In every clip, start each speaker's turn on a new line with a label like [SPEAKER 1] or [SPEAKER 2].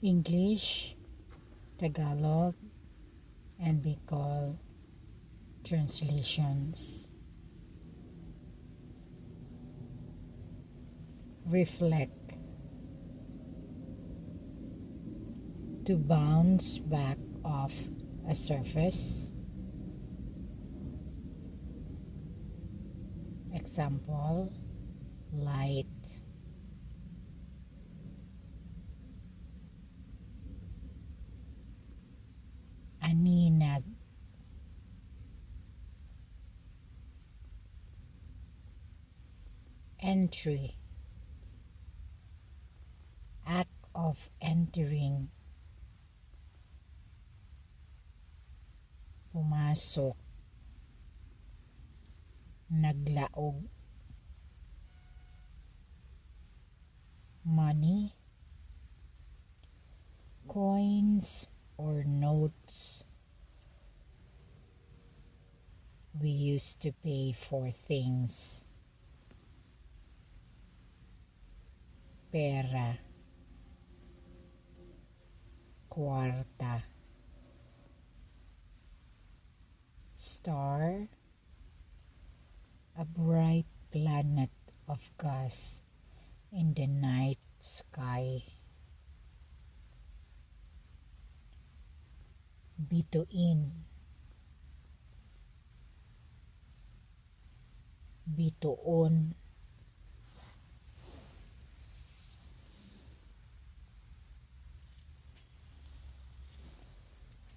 [SPEAKER 1] English, Tagalog, and Bicol translations. Reflect. To bounce back off a surface. Example, light. Aninag. Entry. Act of entering. Pumasok. Naglaog. Money. Coins or notes we used to pay for things. Pera. Kwarta. Star. A bright planet of gas in the night sky. Bituin. Bituon.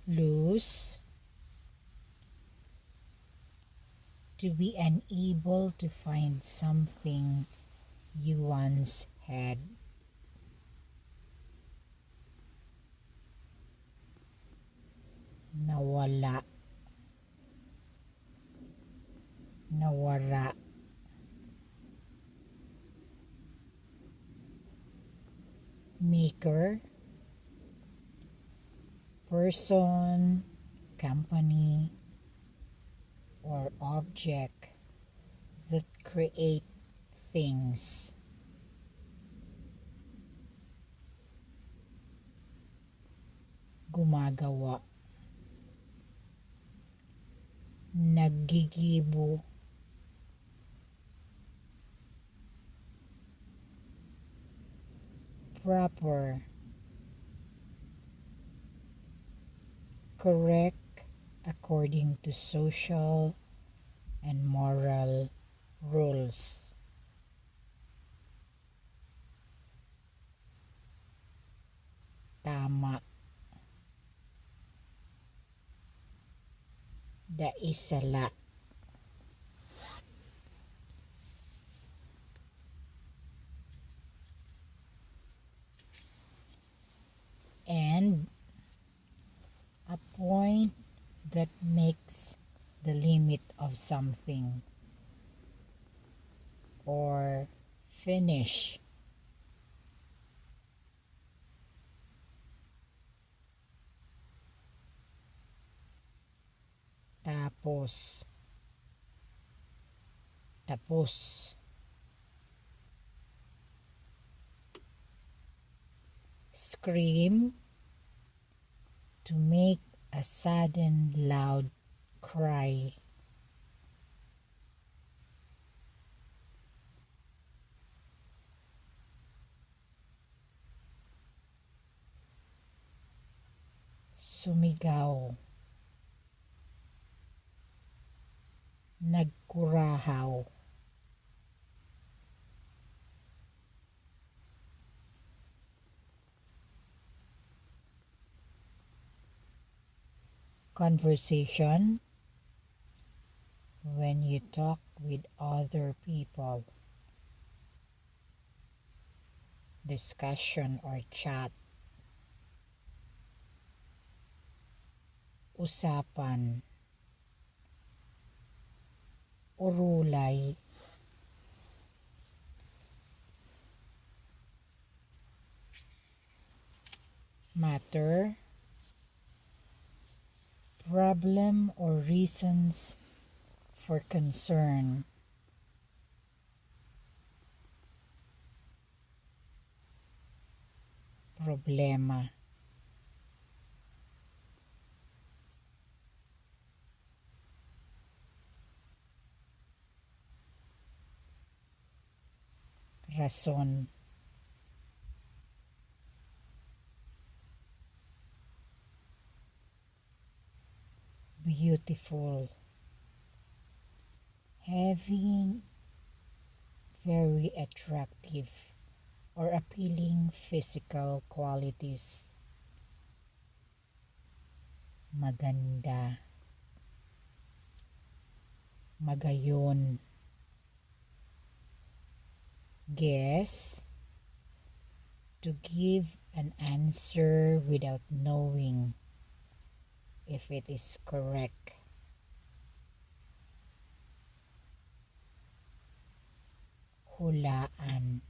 [SPEAKER 1] Lose. To be unable to find something you once had. Nawala. Nawara. Maker. Person, company, or object that create things. Gumagawa. Naggigibo. Proper. Correct according to social and moral rules. Tama. Daisala. And a point that makes the limit of something, or finish. Tapos. Tapos. Scream. To make a sudden loud cry. Sumigaw. Nagkurahaw. Conversation. When you talk with other people. Discussion or chat. Usapan. Urulay. Matter. Problem or reasons for concern. Problema. Rason. Beautiful. Having very attractive or appealing physical qualities. Maganda. Magayon. Guess. To give an answer without knowing if it is correct. Hulaan.